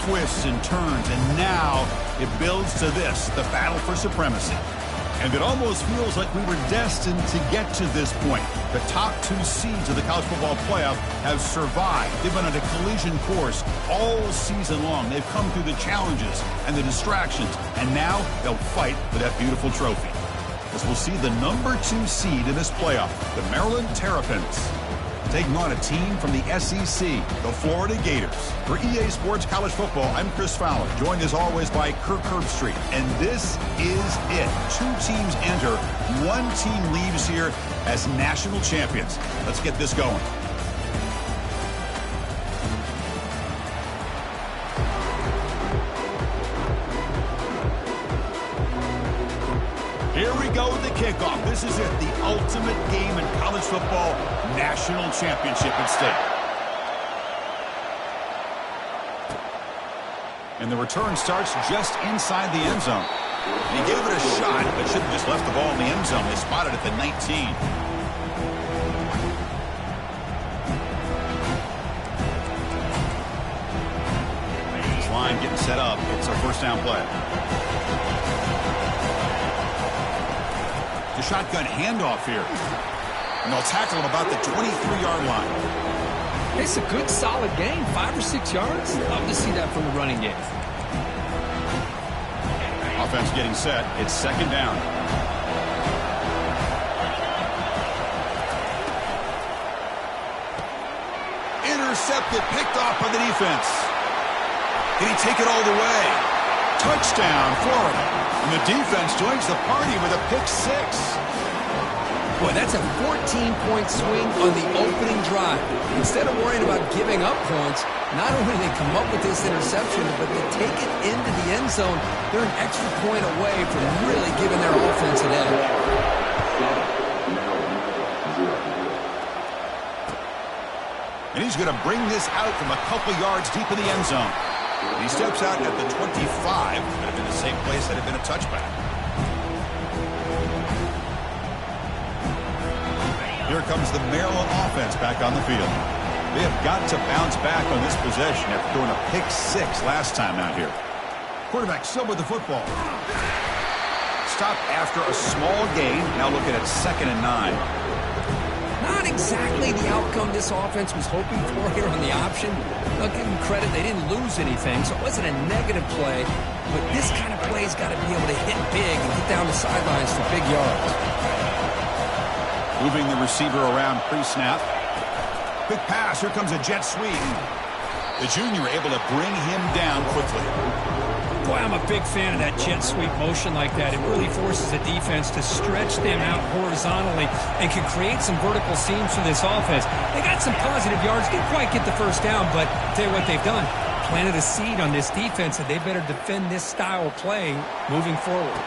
twists and turns, and now it builds to this, the battle for supremacy. And it almost feels like we were destined to get to this point. The top 2 seeds of the college football playoff have survived. They've been on a collision course all season long. They've come through the challenges and the distractions, and now they'll fight for that beautiful trophy. As we'll see the number 2 seed in this playoff, the Maryland Terrapins, taking on a team from the SEC, the Florida Gators. For EA Sports College Football, I'm Chris Fowler, joined as always by Kirk Herbstreit. And this is it. 2 teams enter, 1 team leaves here as national champions. Let's get this going. Here we go with the kickoff. This is it, the ultimate game in college football, national championship at stake. And the return starts just inside the end zone. He gave it a shot, but should have just left the ball in the end zone. They spotted it at the 19. This line getting set up. It's a first down play. The shotgun handoff here. And they'll tackle him about the 23-yard line. It's a good, solid game. 5 or 6 yards. Love to see that from the running game. Offense getting set. It's second down. Intercepted, picked off by the defense. Did he take it all the way? Touchdown, Florida. And the defense joins the party with a pick 6. Boy, that's a 14-point swing on the opening drive. Instead of worrying about giving up points, not only do they come up with this interception, but they take it into the end zone. They're an extra point away from really giving their offense an edge. And he's going to bring this out from a couple yards deep in the end zone. And he steps out at the 25. Could have been the same place had it been a touchback. Here comes the Maryland offense back on the field. They have got to bounce back on this possession after throwing a pick 6 last time out here. Quarterback still with the football. Stopped after a small gain. Now looking at 2nd and 9. Not exactly the outcome this offense was hoping for here on the option. I'll give them credit, they didn't lose anything, so it wasn't a negative play. But this kind of play's got to be able to hit big and get down the sidelines for big yards. Moving the receiver around pre-snap. Quick pass. Here comes a jet sweep. The junior able to bring him down quickly. Boy, I'm a big fan of that jet sweep motion like that. It really forces the defense to stretch them out horizontally and can create some vertical seams for this offense. They got some positive yards. Didn't quite get the first down, but I'll tell you what they've done. Planted a seed on this defense, and they better defend this style of play moving forward.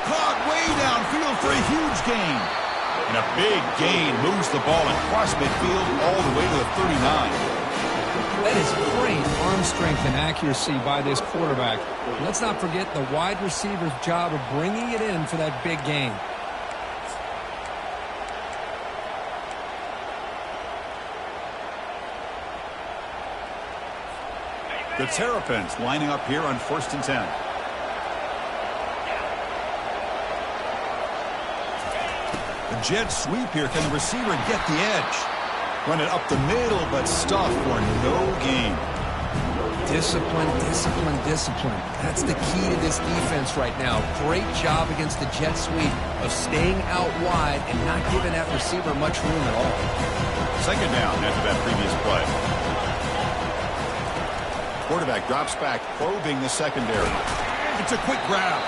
Caught way downfield for a huge gain. And a big gain moves the ball across midfield all the way to the 39. That is great arm strength and accuracy by this quarterback. Let's not forget the wide receiver's job of bringing it in for that big gain. The Terrapins lining up here on 1st and 10. The jet sweep here. Can the receiver get the edge? Run it up the middle, but stuff for no gain. Discipline, discipline, discipline. That's the key to this defense right now. Great job against the jet sweep of staying out wide and not giving that receiver much room at all. Second down after that previous play. Quarterback drops back, probing the secondary. It's a quick grab.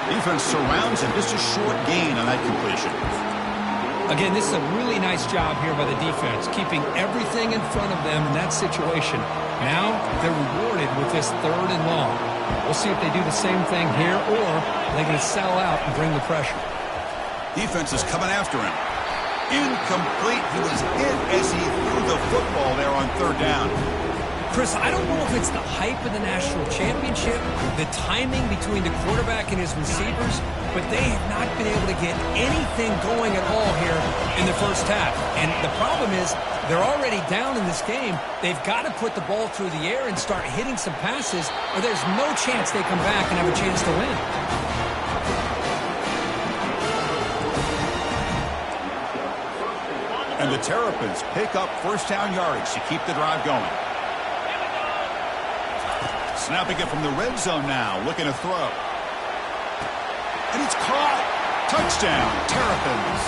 Defense surrounds him. Just a short gain on that completion. Again, this is a really nice job here by the defense, keeping everything in front of them in that situation. Now they're rewarded with this 3rd and long. We'll see if they do the same thing here, or they're going to sell out and bring the pressure. Defense is coming after him. Incomplete. He was hit as he threw the football there on 3rd down. Chris, I don't know if it's the hype of the national championship, the timing between the quarterback and his receivers, but they have not been able to get anything going at all here in the first half. And the problem is they're already down in this game. They've got to put the ball through the air and start hitting some passes, or there's no chance they come back and have a chance to win. And the Terrapins pick up first down yardage to keep the drive going. Snapping it from the red zone now, looking to throw. And it's caught. Touchdown, Terrapins.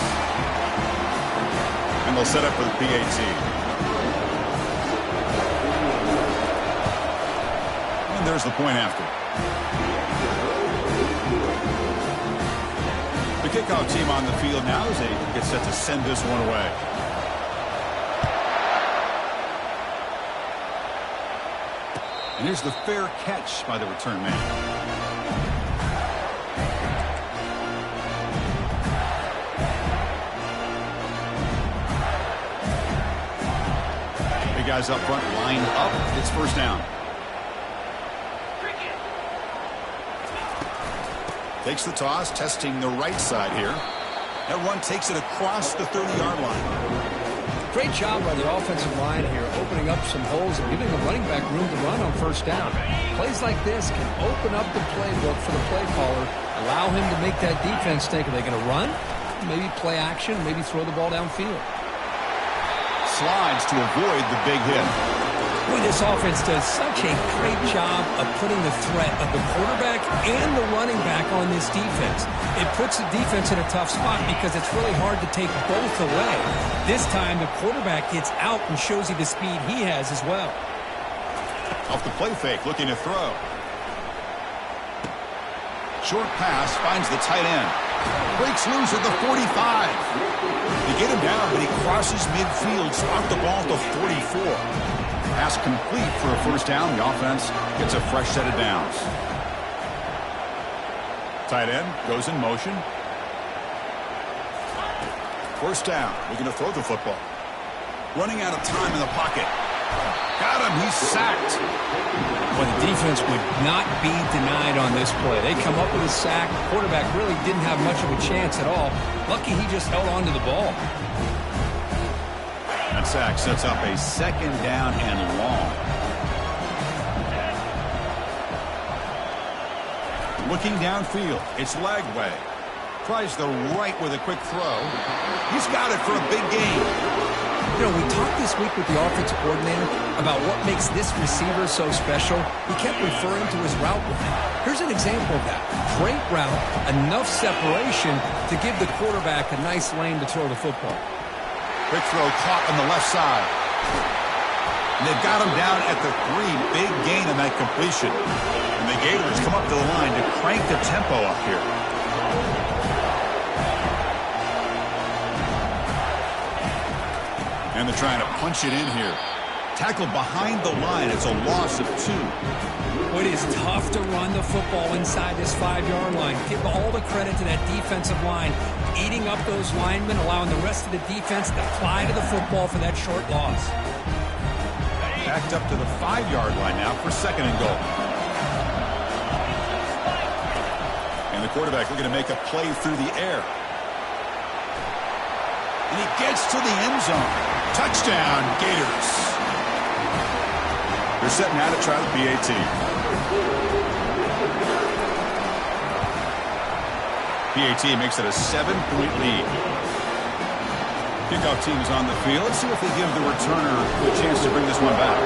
And they'll set up for the PAT. And there's the point after. The kickoff team on the field now as they get set to send this one away. And here's the fair catch by the return man. Big guys up front line up. It's first down. Takes the toss, testing the right side here. That run takes it across the 30-yard line. Great job by the offensive line here, opening up some holes and giving the running back room to run on first down. Plays like this can open up the playbook for the play caller, allow him to make that defense think, are they going to run? Maybe play action, maybe throw the ball downfield. Slides to avoid the big hit. Boy, this offense does such a great job of putting the threat of the quarterback and the running back on this defense. It puts the defense in a tough spot because it's really hard to take both away. This time, the quarterback gets out and shows you the speed he has as well. Off the play fake, looking to throw. Short pass, finds the tight end. Breaks loose at the 45. They get him down, but he crosses midfield, stopped the ball at the 44. Pass complete for a first down. The offense gets a fresh set of downs. Tight end goes in motion. First down. Looking to throw the football. Running out of time in the pocket. Got him. He's sacked. Well, the defense would not be denied on this play. They come up with a sack. The quarterback really didn't have much of a chance at all. Lucky he just held on to the ball. That sack sets up a second down and long. Looking downfield. It's Lagway. Tries the right with a quick throw. He's got it for a big gain. You know, we talked this week with the offensive coordinator about what makes this receiver so special. He kept referring to his route with him. Here's an example of that. Great route, enough separation to give the quarterback a nice lane to throw the football. Quick throw caught on the left side. And they've got him down at the 3. Big gain on that completion. And the Gators come up to the line to crank the tempo up here. And they're trying to punch it in here. Tackled behind the line. It's a loss of 2. It is tough to run the football inside this 5-yard line. Give all the credit to that defensive line, eating up those linemen, allowing the rest of the defense to fly to the football for that short loss. Backed up to the 5-yard line now for second and goal. And the quarterback looking to make a play through the air. And he gets to the end zone. Touchdown, Gators. They're setting out to try the PAT. PAT makes it a 7-point lead. Kickoff team is on the field. Let's see if they give the returner a chance to bring this one back.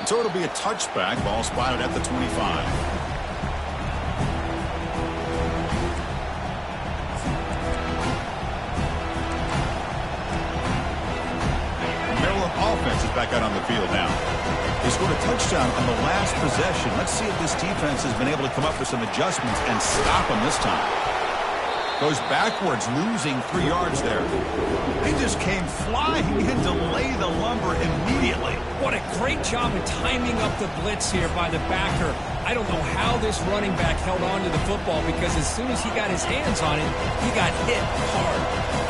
So it'll be a touchback. Ball spotted at the 25. Offense is back out on the field now. They scored a touchdown on the last possession. Let's see if this defense has been able to come up with some adjustments and stop them this time. Goes backwards, losing 3 yards there. They just came flying in to lay the lumber immediately. What a great job of timing up the blitz here by the backer. I don't know how this running back held on to the football because as soon as he got his hands on it, he got hit hard.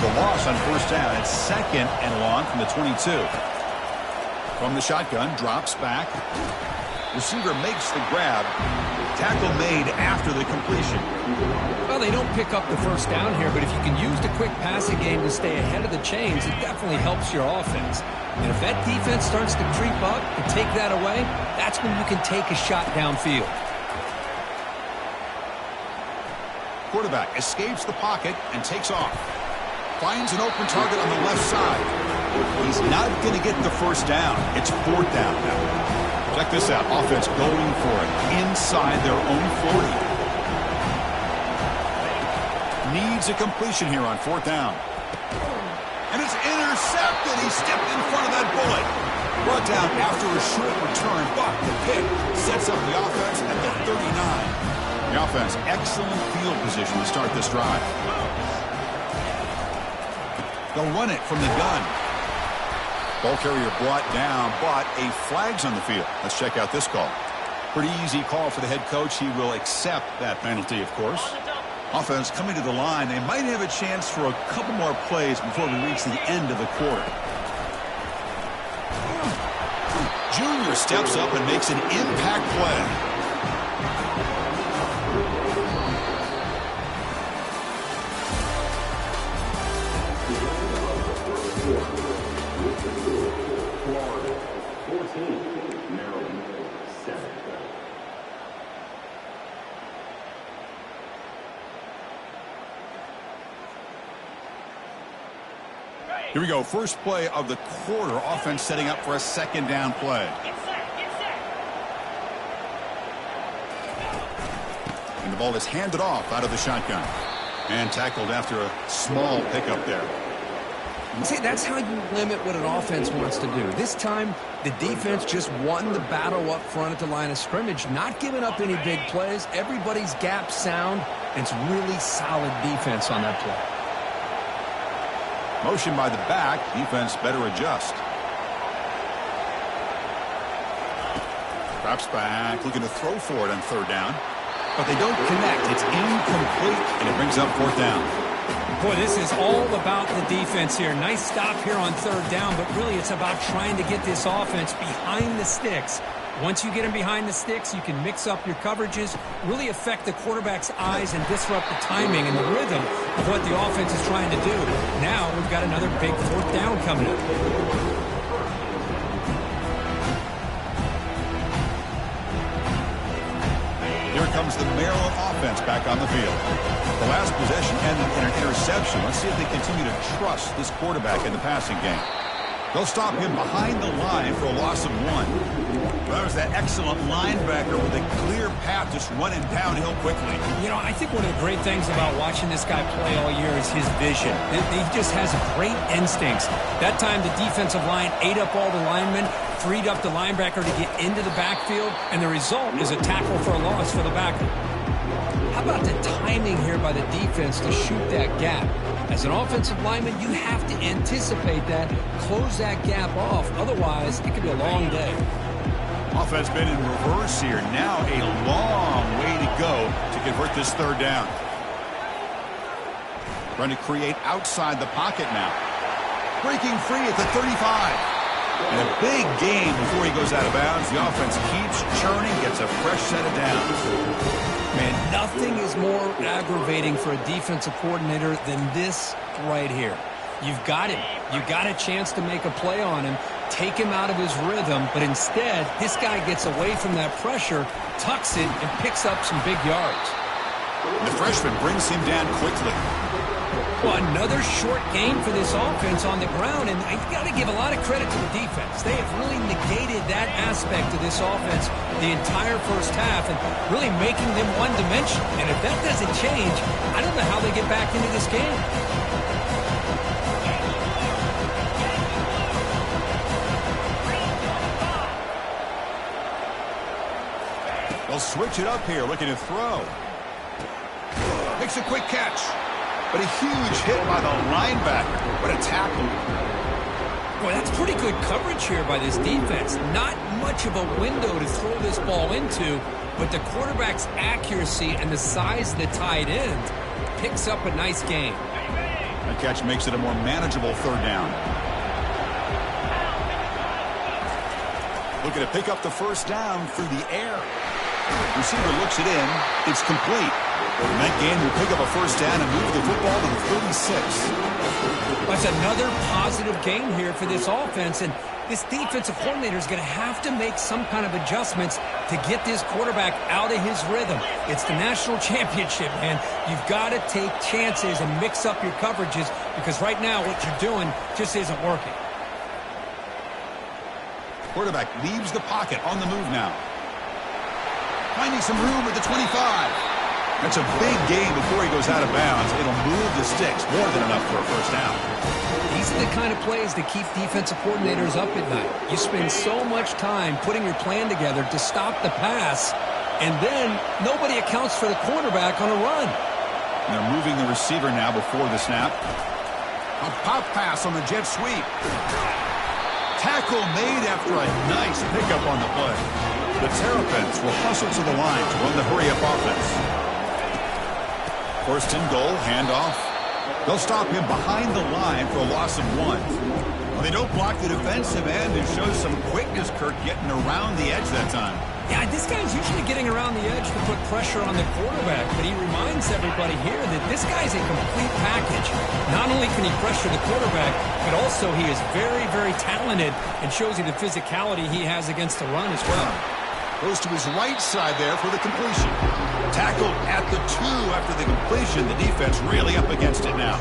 the loss on first down. It's 2nd and long from the 22. From the shotgun, drops back. Receiver makes the grab. Tackle made after the completion. Well, they don't pick up the first down here, but if you can use the quick passing game to stay ahead of the chains, it definitely helps your offense. And if that defense starts to creep up and take that away, that's when you can take a shot downfield. Quarterback escapes the pocket and takes off. Finds an open target on the left side. He's not going to get the first down. It's 4th down now. Check this out. Offense going for it inside their own 40. Needs a completion here on 4th down. And it's intercepted. He stepped in front of that bullet. Brought down after a short return, but the pick sets up the offense at the 39. The offense, excellent field position to start this drive. They'll run it from the gun. Ball carrier brought down, but a flag's on the field. Let's check out this call. Pretty easy call for the head coach. He will accept that penalty, of course. Offense coming to the line. They might have a chance for a couple more plays before we reach the end of the quarter. Junior steps up and makes an impact play. Here we go. First play of the quarter. Offense setting up for a 2nd down play. And the ball is handed off out of the shotgun. And tackled after a small pickup there. See, that's how you limit what an offense wants to do. This time, the defense just won the battle up front at the line of scrimmage, not giving up any big plays. Everybody's gap sound, and it's really solid defense on that play. Motion by the back. Defense better adjust. Drops back. Looking to throw for it on 3rd down. But they don't connect. It's incomplete, and it brings up 4th down. Boy, this is all about the defense here. Nice stop here on 3rd down, but really it's about trying to get this offense behind the sticks. Once you get them behind the sticks, you can mix up your coverages, really affect the quarterback's eyes and disrupt the timing and the rhythm of what the offense is trying to do. Now we've got another big 4th down coming up. Here comes the Maryland offense back on the field. The last possession ended in an interception. Let's see if they continue to trust this quarterback in the passing game. They'll stop him behind the line for a loss of 1. That was that excellent linebacker with a clear path just running downhill quickly. You know, I think one of the great things about watching this guy play all year is his vision. He just has great instincts. That time the defensive line ate up all the linemen, freed up the linebacker to get into the backfield, and the result is a tackle for a loss for the backer. How about the timing here by the defense to shoot that gap? As an offensive lineman, you have to anticipate that, close that gap off. Otherwise, it could be a long day. Offense been in reverse here. Now a long way to go to convert this 3rd down. Trying to create outside the pocket now. Breaking free at the 35. And a big gain before he goes out of bounds. The offense keeps churning, gets a fresh set of downs. Man, nothing is more aggravating for a defensive coordinator than this right here. You've got him. You've got a chance to make a play on him, take him out of his rhythm, but instead, this guy gets away from that pressure, tucks it, and picks up some big yards. The freshman brings him down quickly. Well, another short gain for this offense on the ground, and I've got to give a lot of credit to the defense. They have really negated that aspect of this offense the entire first half and really making them one-dimensional. And if that doesn't change, I don't know how they get back into this game. They'll switch it up here, looking to throw. Makes a quick catch. But a huge hit by the linebacker. What a tackle. Boy, that's pretty good coverage here by this defense. Not much of a window to throw this ball into, but the quarterback's accuracy and the size of the tight end picks up a nice gain. The catch makes it a more manageable third down. Looking to pick up the first down through the air. Receiver looks it in. It's complete. And that gain will pick up a first down and move the football to the 36. That's another positive gain here for this offense, and this defensive coordinator is going to have to make some kind of adjustments to get this quarterback out of his rhythm. It's the national championship, man. You've got to take chances and mix up your coverages because right now what you're doing just isn't working. Quarterback leaves the pocket on the move now. Finding some room at the 25. That's a big gain before he goes out of bounds. It'll move the sticks more than enough for a first down. These are the kind of plays that keep defensive coordinators up at night. You spend so much time putting your plan together to stop the pass, and then nobody accounts for the quarterback on a run. And they're moving the receiver now before the snap. A pop pass on the jet sweep. Tackle made after a nice pickup on the play. The Terrapins will hustle to the line to run the hurry-up offense. First and goal, handoff. They'll stop him behind the line for a loss of 1. Well, they don't block the defensive end and show some quickness, Kirk, getting around the edge that time. Yeah, this guy's usually getting around the edge to put pressure on the quarterback, but he reminds everybody here that this guy's a complete package. Not only can he pressure the quarterback, but also he is very, very talented and shows you the physicality he has against the run as well. Goes to his right side there for the completion. Tackled at the 2 after the completion. The defense really up against it now.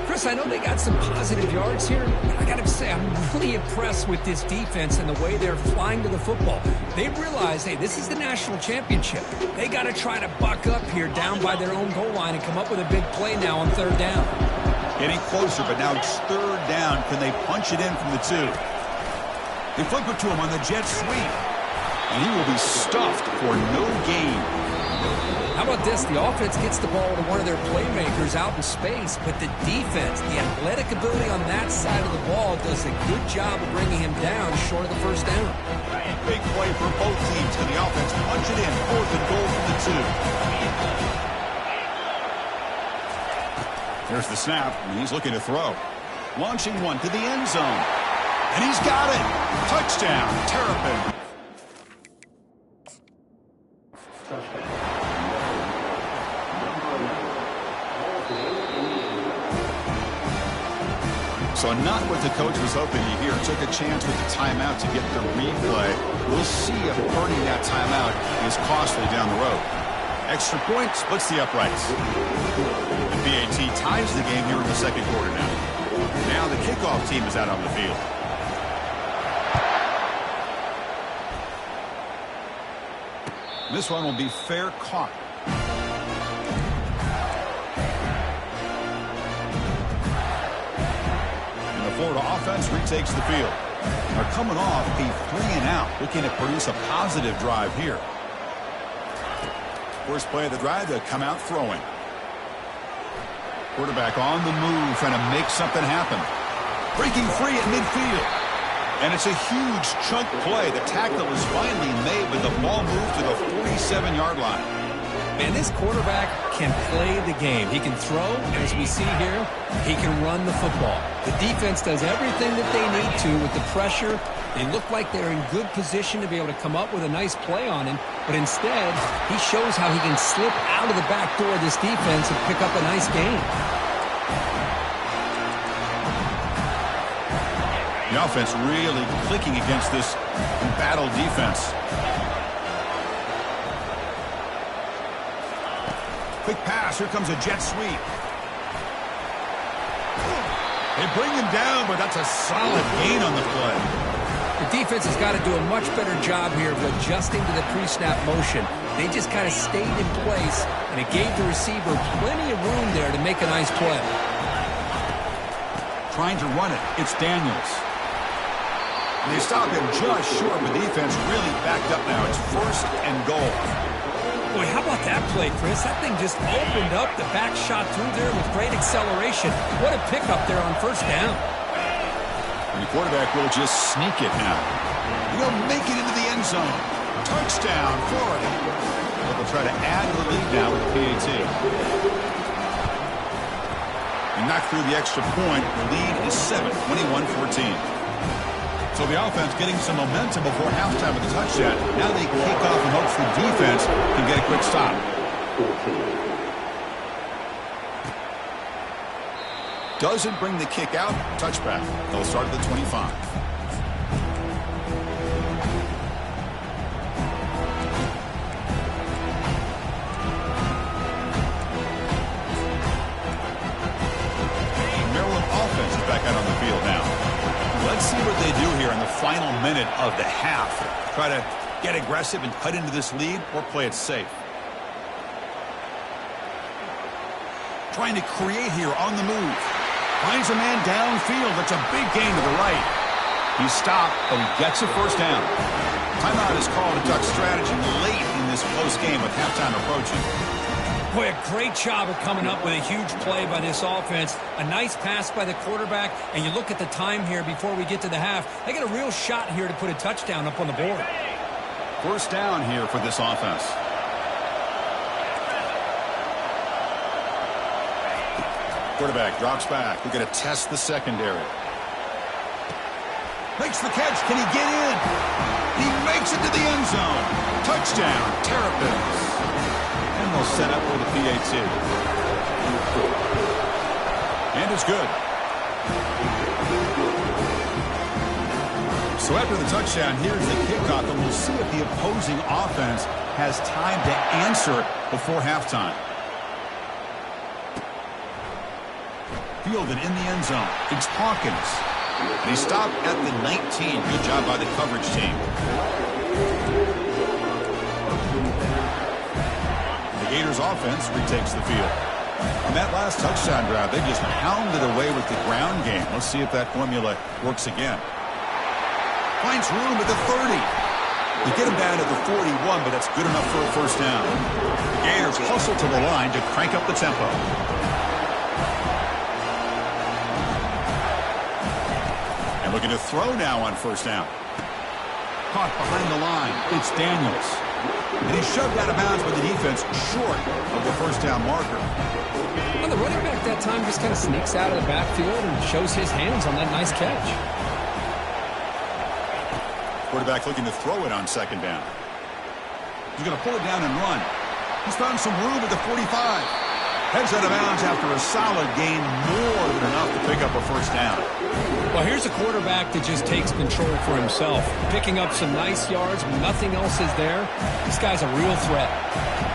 Chris, I know they got some positive yards here, but I got to say I'm really impressed with this defense and the way they're flying to the football. They realize, hey, this is the national championship. They got to try to buck up here down by their own goal line and come up with a big play now on third down. Getting closer, but now it's third down. Can they punch it in from the 2? They flip it to him on the jet sweep. And he will be stuffed for no gain. How about this? The offense gets the ball to one of their playmakers out in space, but the defense, the athletic ability on that side of the ball does a good job of bringing him down short of the first down. Big play for both teams. Can the offense punch it in? Fourth and goal from the 2. There's the snap, and he's looking to throw. Launching one to the end zone. And he's got it. Touchdown, Terrapin. So not what the coach was hoping to hear. Took a chance with the timeout to get the replay. We'll see if burning that timeout is costly down the road. Extra point splits the uprights. The BAT ties the game here in the second quarter now. Now the kickoff team is out on the field. This one will be fair caught. Florida offense retakes the field. They're coming off a 3-and-out, looking to produce a positive drive here. First play of the drive, they'll come out throwing. Quarterback on the move, trying to make something happen. Breaking free at midfield. And it's a huge chunk play. The tackle is finally made, but the ball moved to the 47-yard line. Man, this quarterback can play the game. He can throw, and as we see here, he can run the football. The defense does everything that they need to with the pressure. They look like they're in good position to be able to come up with a nice play on him, but instead, he shows how he can slip out of the back door of this defense and pick up a nice gain. The offense really clicking against this embattled defense. Quick pass. Here comes a jet sweep. They bring him down, but that's a solid gain on the play. The defense has got to do a much better job here of adjusting to the pre-snap motion. They just kind of stayed in place, and it gave the receiver plenty of room there to make a nice play. Trying to run it. It's Daniels. And they stop him just short, but the defense really backed up now. It's first and goal. Boy, how about that play, Chris? That thing just opened up. The back shot through there with great acceleration. What a pickup there on first down. And the quarterback will just sneak it now. He'll make it into the end zone. Touchdown, Florida. They'll try to add to the lead now with the PAT. and knocked through the extra point. The lead is 7, 21-14. So the offense getting some momentum before halftime with the touchdown. Now they kick off in hopes the defense can get a quick stop. Doesn't bring the kick out. Touchback. They'll start at the 25. Offense is back out on the field now. Let's see what they do here in the final minute of the half. Try to get aggressive and cut into this lead or play it safe. Trying to create here on the move. Finds a man downfield. That's a big gain to the right. He's stopped, but he gets a first down. Timeout is called to duck strategy late in this close game with halftime approaching. Boy, a great job of coming up with a huge play by this offense. A nice pass by the quarterback, and you look at the time here before we get to the half. They got a real shot here to put a touchdown up on the board. First down here for this offense. Quarterback drops back. We're going to test the secondary. Makes the catch. Can he get in? He makes it to the end zone. Touchdown, Terrapins. And they'll set up for the PAT. And it's good. So after the touchdown, here's the kickoff, and we'll see if the opposing offense has time to answer before halftime. Fielded in the end zone. It's Hawkins. And he stopped at the 19. Good job by the coverage team. The Gators offense retakes the field. On that last touchdown drive, they just pounded away with the ground game. Let's see if that formula works again. Finds room at the 30. They get him down at the 41, but that's good enough for a first down. The Gators hustle to the line to crank up the tempo. And looking to throw now on first down. Caught behind the line. It's Daniels. And he's shoved out of bounds by the defense short of the first down marker. Well, the running back that time just kind of sneaks out of the backfield and shows his hands on that nice catch. Quarterback looking to throw it on second down. He's going to pull it down and run. He's found some room at the 45. Heads out of bounds after a solid gain, more than enough to pick up a first down. Well, here's a quarterback that just takes control for himself. Picking up some nice yards when nothing else is there. This guy's a real threat.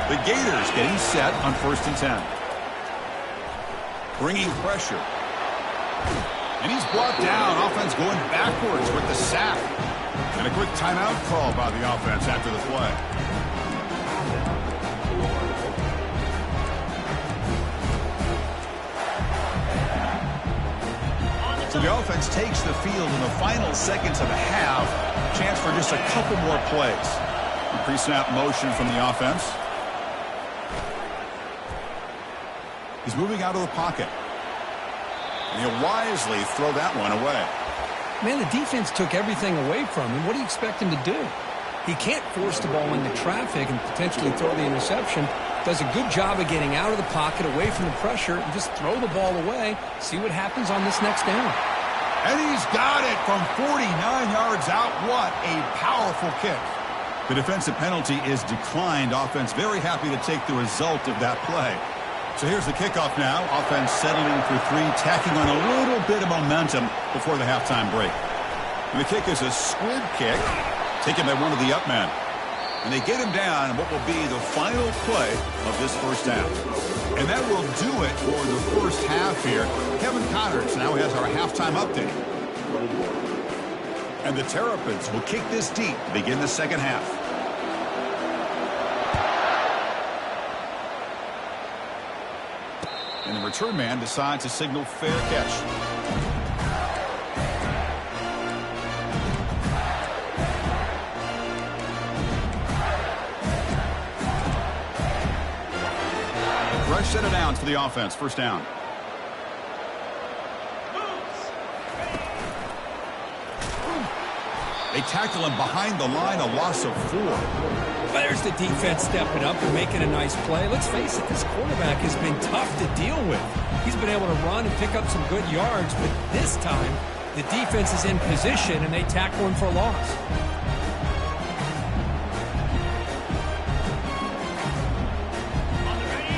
The Gators getting set on 1st and 10. Bringing pressure. And he's brought down. Offense going backwards with the sack. And a quick timeout call by the offense after the play. So the offense takes the field in the final seconds of the half. Chance for just a couple more plays. Pre-snap motion from the offense. He's moving out of the pocket. And he'll wisely throw that one away. Man, the defense took everything away from him. What do you expect him to do? He can't force the ball into traffic and potentially throw the interception. Does a good job of getting out of the pocket, away from the pressure, and just throw the ball away. See what happens on this next down. And he's got it from 49 yards out. What a powerful kick. The defensive penalty is declined. Offense very happy to take the result of that play. So here's the kickoff now. Offense settling for 3, tacking on a little bit of momentum before the halftime break. And the kick is a squib kick, taken by one of the up men. And they get him down in what will be the final play of this first down. And that will do it for the first half here. Kevin Connors now has our halftime update. And the Terrapins will kick this deep to begin the second half. And the return man decides to signal fair catch. Fresh set of downs for the offense. First down. They tackle him behind the line, a loss of 4. Well, there's the defense stepping up and making a nice play. Let's face it, this quarterback has been tough to deal with. He's been able to run and pick up some good yards, but this time the defense is in position and they tackle him for a loss.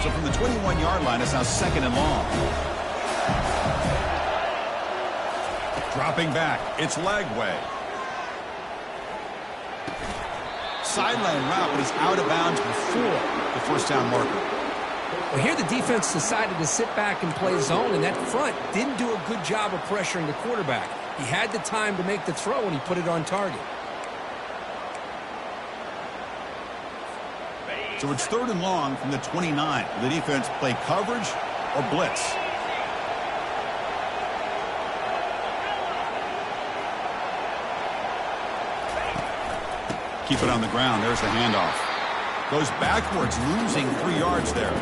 So from the 21-yard line, it's now 2nd and long. Dropping back, it's Lagway. Sideline route, but he's out of bounds before the first down marker. Well, here the defense decided to sit back and play zone, and that front didn't do a good job of pressuring the quarterback. He had the time to make the throw, and he put it on target. So it's 3rd and long from the 29. The defense play coverage or blitz. Keep it on the ground. There's the handoff. Goes backwards, losing 3 yards there.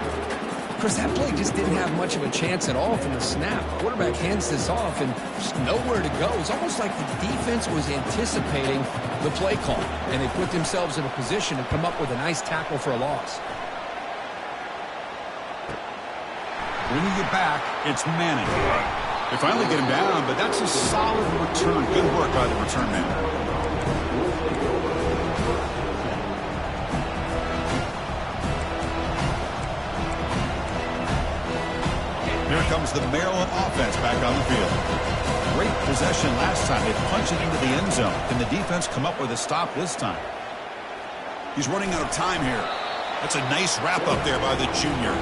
Chris, that play just didn't have much of a chance at all from the snap. Quarterback hands this off and just nowhere to go. It's almost like the defense was anticipating the play call, and they put themselves in a position to come up with a nice tackle for a loss. Bringing it back, it's Manning. They finally get him down, but that's a solid return. Good work by the return man. Here comes the Maryland offense back on the field. Great possession last time. They punched it into the end zone. Can the defense come up with a stop this time? He's running out of time here. That's a nice wrap up there by the junior.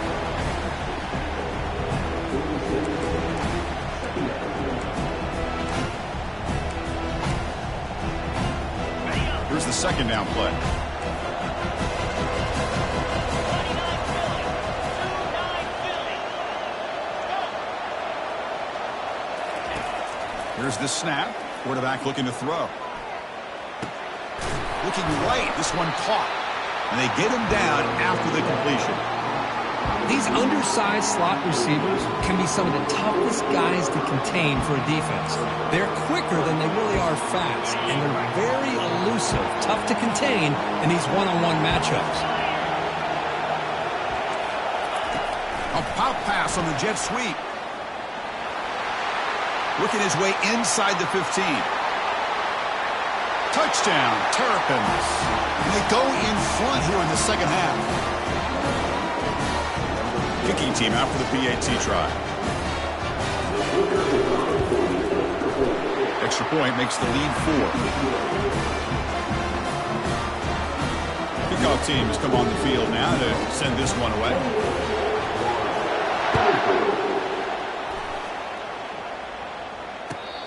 Here's the 2nd down play. Here's the snap. Quarterback looking to throw. Looking right. This one caught. And they get him down after the completion. These undersized slot receivers can be some of the toughest guys to contain for a defense. They're quicker than they really are fast, and they're very elusive, tough to contain in these one-on-one matchups. A pop pass on the jet sweep. Working his way inside the 15. Touchdown, Terrapins. And they go in front here in the 2nd half. Kicking team out for the PAT try. Extra point makes the lead 4. Kickoff team has come on the field now to send this one away.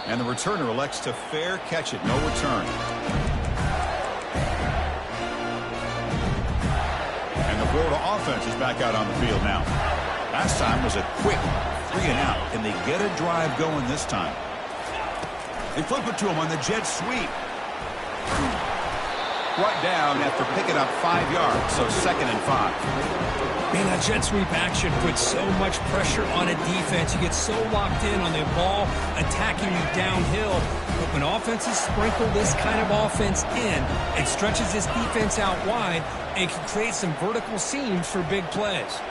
And the returner elects to fair catch it. No return. And the Florida offense is back out on the field now. Last time was a quick 3 and out. Can they get a drive going this time? They flip it to him on the jet sweep. Brought down after picking up 5 yards, so 2nd and 5. Man, that jet sweep action puts so much pressure on a defense. You get so locked in on the ball attacking you downhill. But when offenses sprinkle this kind of offense in, it stretches this defense out wide and can create some vertical seams for big plays.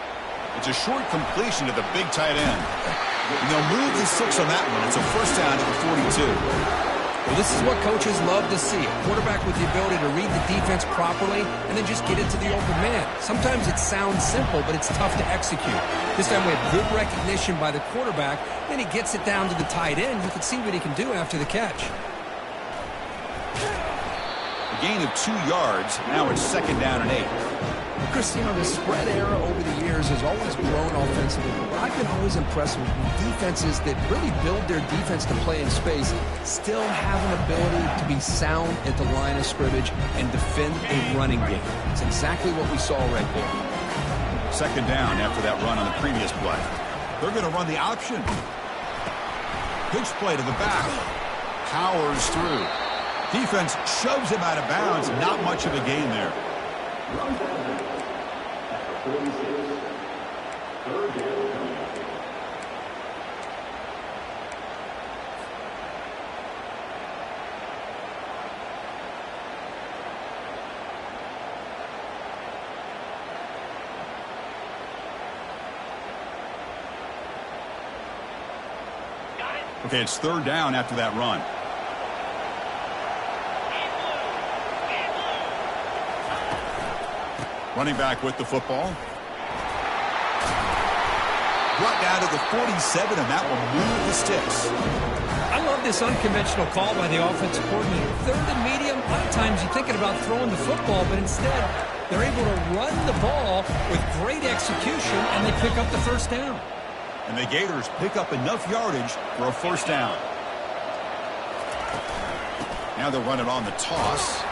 It's a short completion to the big tight end. And they'll move the 6 on that one. It's a first down to the 42. Well, this is what coaches love to see. A quarterback with the ability to read the defense properly and then just get it to the open man. Sometimes it sounds simple, but it's tough to execute. This time we have good recognition by the quarterback, and he gets it down to the tight end. You can see what he can do after the catch. A gain of 2 yards. Now it's 2nd down and 8. Chris, you know, the spread era over the years has always grown offensively, but I've been always impressed with defenses that really build their defense to play in space, still have an ability to be sound at the line of scrimmage and defend a running game. It's exactly what we saw right there. 2nd down after that run on the previous play. They're going to run the option. Pitch play to the back. Powers through. Defense shoves him out of bounds. Not much of a gain there. Okay, it's third down after that run. Running back with the football. Brought down to the 47, and that will move the sticks. I love this unconventional call by the offensive coordinator. Third and medium, a lot of times you're thinking about throwing the football, but instead they're able to run the ball with great execution, and they pick up the first down. And the Gators pick up enough yardage for a first down. Now they'll run it on the toss,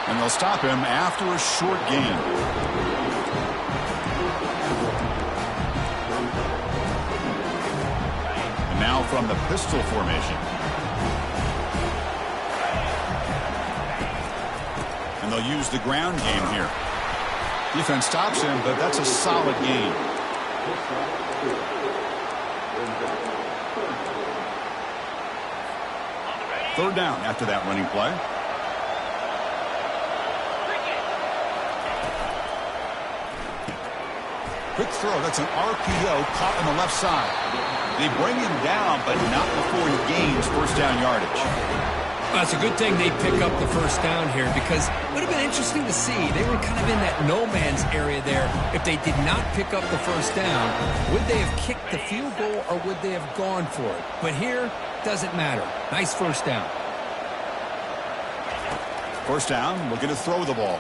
and they'll stop him after a short gain. And now from the pistol formation. And they'll use the ground game here. Defense stops him, but that's a solid gain. Third down after that running play. Quick throw. That's an RPO caught on the left side. They bring him down, but not before he gains first down yardage. Well, it's a good thing they pick up the first down here, because it would have been interesting to see. They were kind of in that no man's area there. If they did not pick up the first down, would they have kicked the field goal or would they have gone for it? But here, doesn't matter. Nice first down. First down, looking to throw the ball.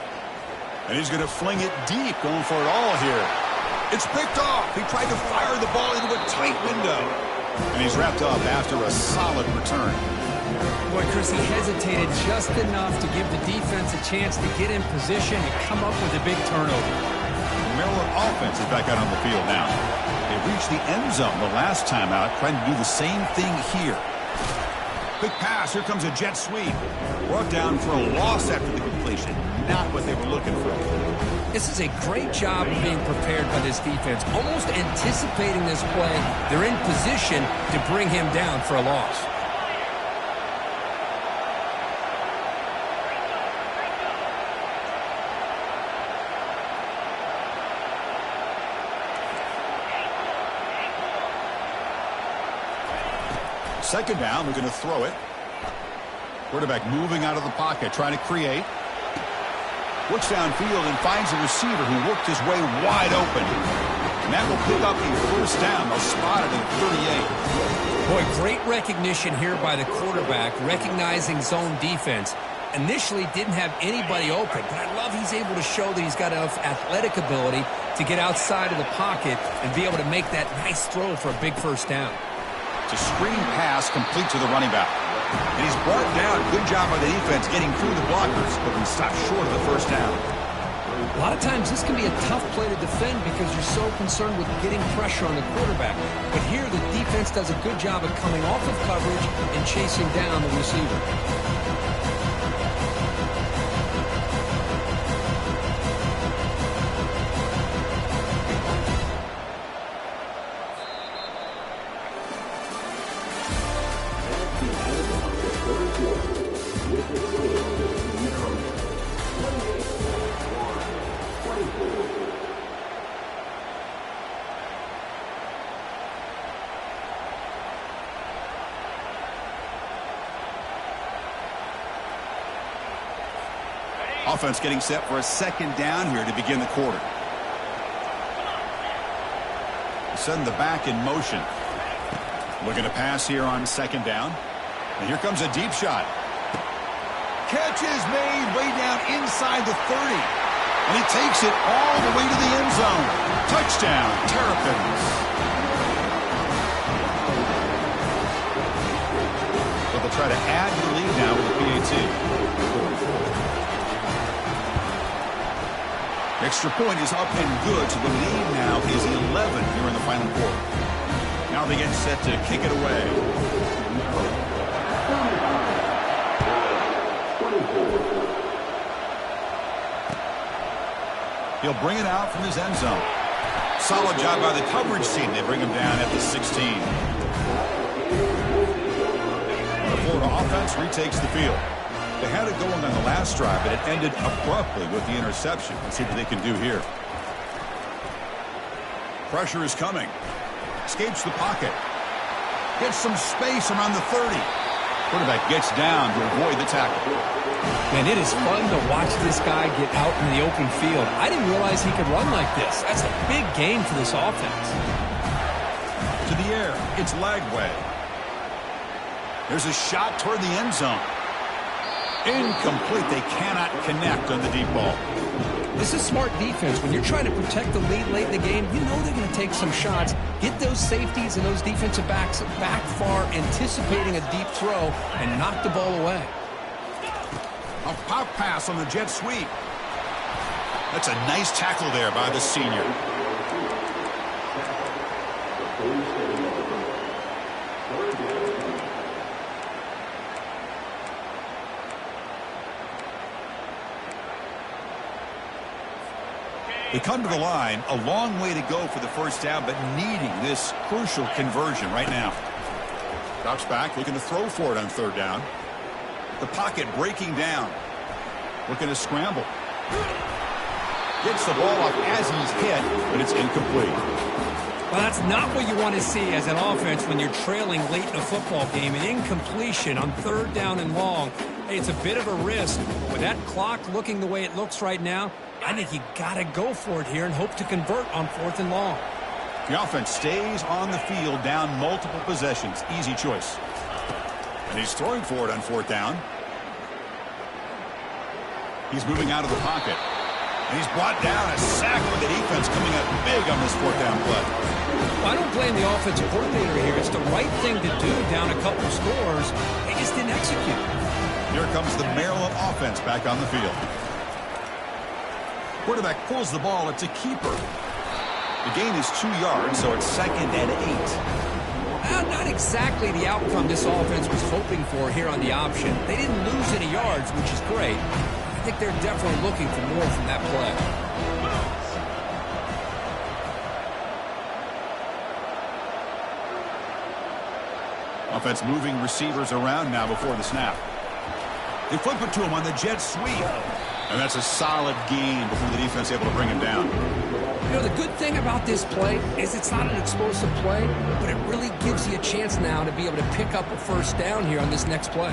And he's going to fling it deep, going for it all here. It's picked off. He tried to fire the ball into a tight window. And he's wrapped up after a solid return. Boy, Chris, he hesitated just enough to give the defense a chance to get in position and come up with a big turnover. The Maryland offense is back out on the field now. They reached the end zone the last time out, trying to do the same thing here. Quick pass. Here comes a jet sweep. Brought down for a loss after the completion. Not what they were looking for. This is a great job of being prepared by this defense. Almost anticipating this play, they're in position to bring him down for a loss. Second down, we're going to throw it. Quarterback moving out of the pocket, trying to create. Works downfield and finds a receiver who worked his way wide open. And that will pick up a first down. They'll spot it at 38. Boy, great recognition here by the quarterback, recognizing zone defense. Initially didn't have anybody open, but I love he's able to show that he's got enough athletic ability to get outside of the pocket and be able to make that nice throw for a big first down. It's a screen pass complete to the running back. And he's brought down. Good job by the defense getting through the blockers, but we stopped short of the first down. A lot of times this can be a tough play to defend because you're so concerned with getting pressure on the quarterback. But here the defense does a good job of coming off of coverage and chasing down the receiver. Offense getting set for a second down here to begin the quarter. Send the back in motion. Looking to pass here on second down. And here comes a deep shot. Catch is made way down inside the 30. And he takes it all the way to the end zone. Touchdown, Terrapins. But they'll try to add to the lead now with the PAT. Extra point is up and good, so the lead now is 11 here in the final quarter. Now they get set to kick it away. He'll bring it out from his end zone. Solid job by the coverage team. They bring him down at the 16. The Florida offense retakes the field. They had it going on the last drive, but it ended abruptly with the interception. Let's see what they can do here. Pressure is coming. Escapes the pocket. Gets some space around the 30. Quarterback gets down to avoid the tackle. Man, it is fun to watch this guy get out in the open field. I didn't realize he could run like this. That's a big game for this offense. To the air. It's Lagway. There's a shot toward the end zone. Incomplete. They cannot connect on the deep ball. This is smart defense. When you're trying to protect the lead late in the game, you know they're going to take some shots, get those safeties and those defensive backs back far, anticipating a deep throw, and knock the ball away. A pop pass on the jet sweep. That's a nice tackle there by the senior. They come to the line, a long way to go for the first down, but needing this crucial conversion right now. Drops back, looking to throw for it on third down. The pocket breaking down. Looking to scramble. Gets the ball off as he's hit, but it's incomplete. Well, that's not what you want to see as an offense when you're trailing late in a football game. An incompletion on third down and long. Hey, it's a bit of a risk. With that clock looking the way it looks right now, I think you got to go for it here and hope to convert on fourth and long. The offense stays on the field down multiple possessions. Easy choice. And he's throwing for it on fourth down. He's moving out of the pocket. And he's brought down, a sack with the defense coming up big on this fourth down play. Well, I don't blame the offensive coordinator here. It's the right thing to do down a couple scores. They just didn't execute. Here comes the Maryland offense back on the field. Quarterback pulls the ball. It's a keeper. The gain is 2 yards, so it's 2nd and 8. Not exactly the outcome this offense was hoping for here on the option. They didn't lose any yards, which is great. I think they're definitely looking for more from that play. Offense moving receivers around now before the snap. They flip it to him on the jet sweep. And that's a solid gain before the defense able to bring him down. You know, the good thing about this play is it's not an explosive play, but it really gives you a chance now to be able to pick up a first down here on this next play.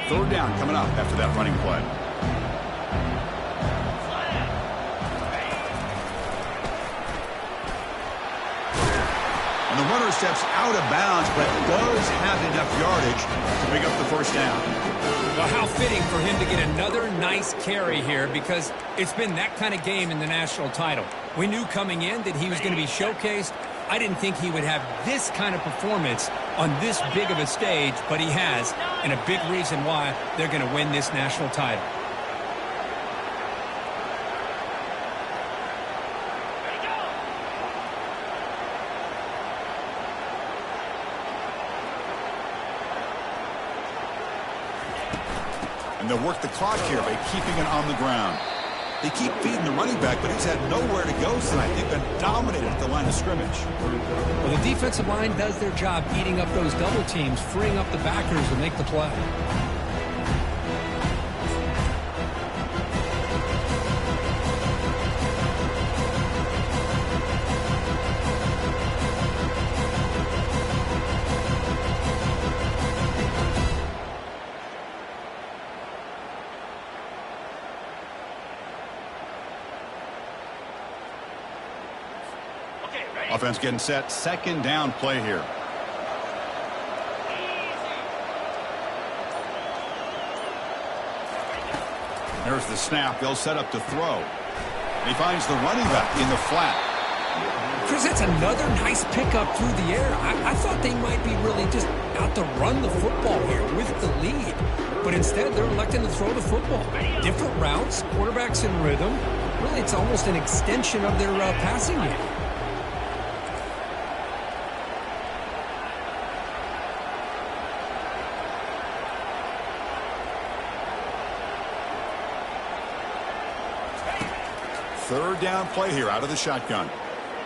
Third down coming up after that running play. And the runner steps out of bounds, but does have enough yardage to pick up the first down. Well, how fitting for him to get another nice carry here, because it's been that kind of game in the national title. We knew coming in that he was going to be showcased. I didn't think he would have this kind of performance on this big of a stage, but he has, and a big reason why they're going to win this national title. And they'll work the clock here by keeping it on the ground. They keep feeding the running back, but he's had nowhere to go tonight. They've been dominated at the line of scrimmage. Well, the defensive line does their job eating up those double teams, freeing up the backers to make the play. Offense getting set. Second down play here. There's the snap. They'll set up to throw. He finds the running back in the flat. Chris, that's another nice pickup through the air. I thought they might be really just out to run the football here with the lead. But instead, they're electing to throw the football. Different routes, quarterbacks in rhythm. Really, it's almost an extension of their passing game. Third down play here out of the shotgun.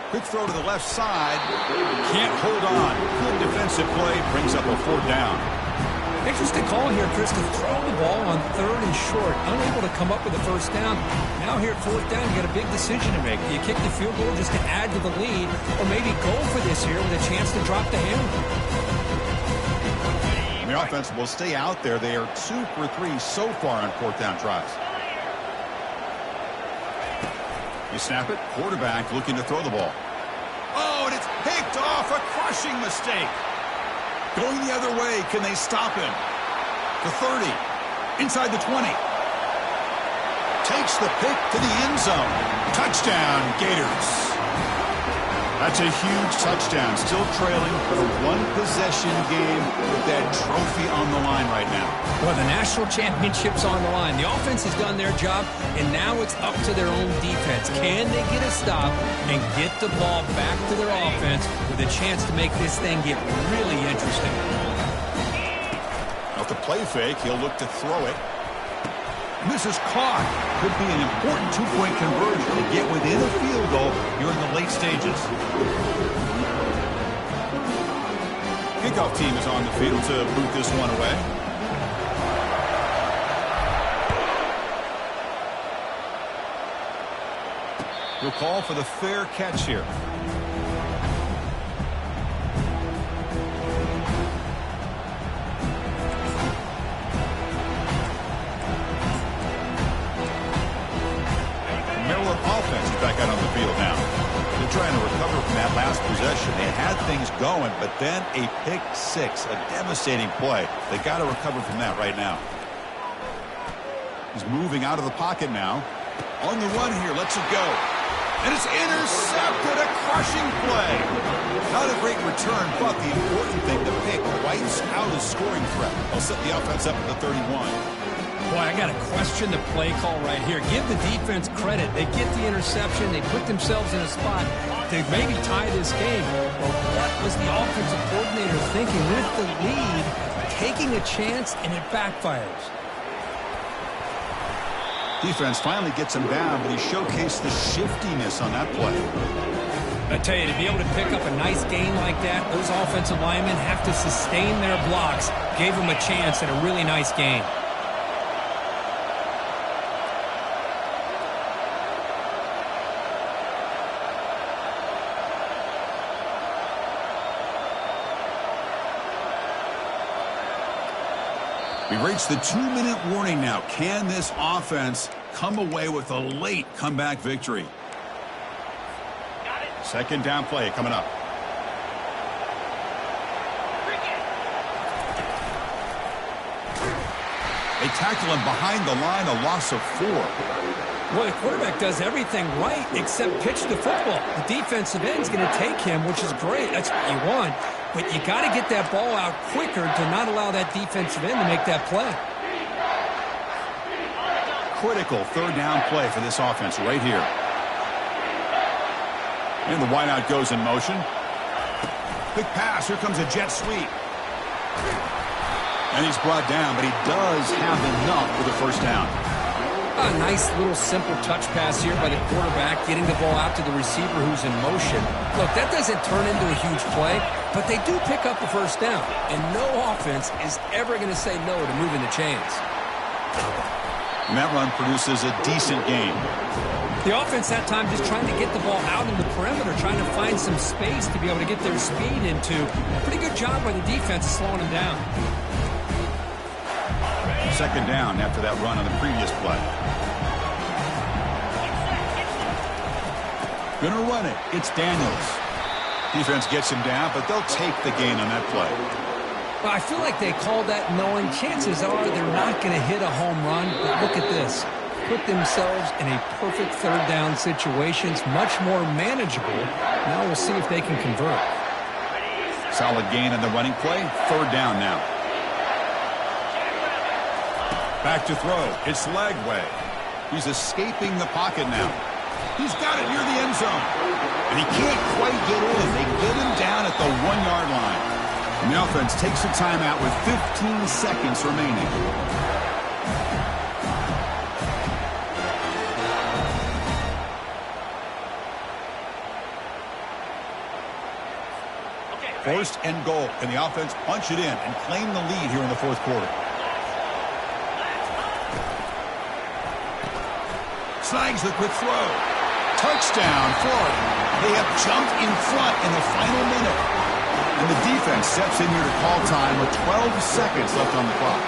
Quick throw to the left side. Can't hold on. Good defensive play. Brings up a fourth down. Interesting call here, Chris, to throw the ball on 3rd and short, unable to come up with a first down. Now here at 4th down, you got a big decision to make. Do you kick the field goal just to add to the lead, or maybe go for this here with a chance to drop the hammer? The offense will stay out there. They are 2 for 3 so far on 4th down tries. You snap it, quarterback looking to throw the ball. Oh, and it's picked off, a crushing mistake. Going the other way, can they stop him? The 30, inside the 20. Takes the pick to the end zone. Touchdown, Gators. That's a huge touchdown. Still trailing, but a one-possession game with that trophy on the line right now. Well, the national championship's on the line. The offense has done their job, and now it's up to their own defense. Can they get a stop and get the ball back to their offense with a chance to make this thing get really interesting? Off the play fake, he'll look to throw it. And this is caught. Could be an important two-point conversion to get within a field goal here in the late stages. Kickoff team is on the field to boot this one away. We'll call for the fair catch here. Offense is back out on the field now. They're trying to recover from that last possession. They had things going, but then a pick six, a devastating play. They got to recover from that right now. He's moving out of the pocket now. On the run here, lets it go. And it's intercepted, a crushing play. Not a great return, but the important thing, the pick wipes out a scoring threat. They'll set the offense up at the 31. Boy, I got to question the play call right here. Give the defense credit. They get the interception. They put themselves in a spot to maybe tie this game. Well, what was the offensive coordinator thinking with the lead, taking a chance, and it backfires? Defense finally gets him down, but he showcased the shiftiness on that play. I tell you, to be able to pick up a nice gain like that, those offensive linemen have to sustain their blocks. Gave them a chance at a really nice gain. We've reached the 2-minute warning now. Can this offense come away with a late comeback victory? Second down play coming up. They tackle him behind the line, a loss of 4. Well, the quarterback does everything right except pitch the football. The defensive end's going to take him, which is great. That's what you want. But you got to get that ball out quicker to not allow that defensive end to make that play. Critical third down play for this offense right here. And the wideout goes in motion. Big pass. Here comes a jet sweep. And he's brought down, but he does have enough for the first down. A nice little simple touch pass here by the quarterback, getting the ball out to the receiver who's in motion. Look, that doesn't turn into a huge play, but they do pick up the first down. And no offense is ever going to say no to moving the chains. And that run produces a decent gain. The offense that time just trying to get the ball out in the perimeter, trying to find some space to be able to get their speed into. Pretty good job by the defense of slowing them down. Second down after that run on the previous play. Gonna run it. It's Daniels. Defense gets him down, but they'll take the gain on that play. Well, I feel like they called that knowing chances are they're not going to hit a home run. But look at this. Put themselves in a perfect third down situation. It's much more manageable. Now we'll see if they can convert. Solid gain on the running play. Third down now. Back to throw. It's Lagway. He's escaping the pocket now. He's got it near the end zone. And he can't quite get in. They get him down at the 1-yard line. And the offense takes a timeout with 15 seconds remaining. First and goal. Can the offense punch it in and claim the lead here in the fourth quarter? Snags the quick throw. Touchdown, Florida. They have jumped in front in the final minute. And the defense steps in here to call time with 12 seconds left on the clock.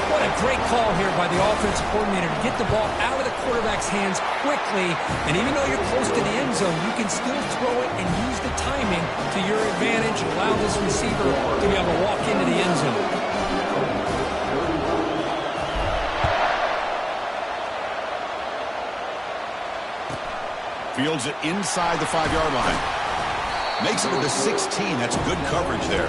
What a great call here by the offensive coordinator to get the ball out of the quarterback's hands quickly. And even though you're close to the end zone, you can still throw it and use the timing to your advantage and allow this receiver to be able to walk into the end zone. Fields it inside the 5-yard line. Makes it to the 16. That's good coverage there.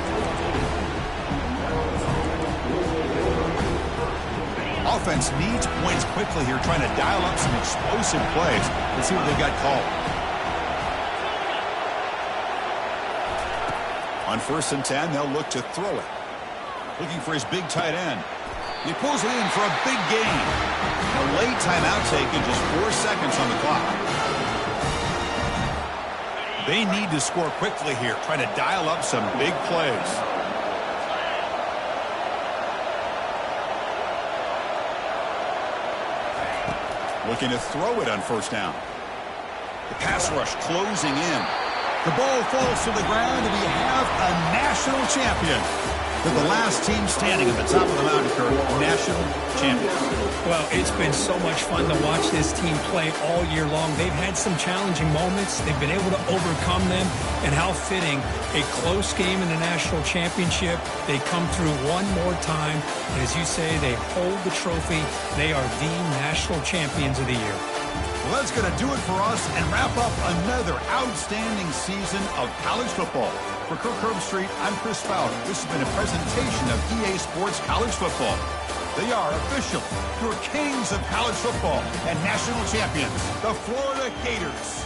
Offense needs points quickly here, trying to dial up some explosive plays. Let's see what they've got called. On 1st and 10, they'll look to throw it. Looking for his big tight end. He pulls it in for a big gain. A late timeout taken, just 4 seconds on the clock. They need to score quickly here, trying to dial up some big plays. Looking to throw it on 1st down. The pass rush closing in. The ball falls to the ground, and we have a national champion. They're the last team standing at the top of the mountain, Kirk. National champions. Well, it's been so much fun to watch this team play all year long. They've had some challenging moments. They've been able to overcome them. And how fitting, a close game in the national championship. They come through one more time. And as you say, they hold the trophy. They are the national champions of the year. Well, that's going to do it for us and wrap up another outstanding season of college football. For Kirk Herbstreit, I'm Chris Fowler. This has been a presentation of EA Sports College Football. They are official, your kings of college football and national champions, the Florida Gators.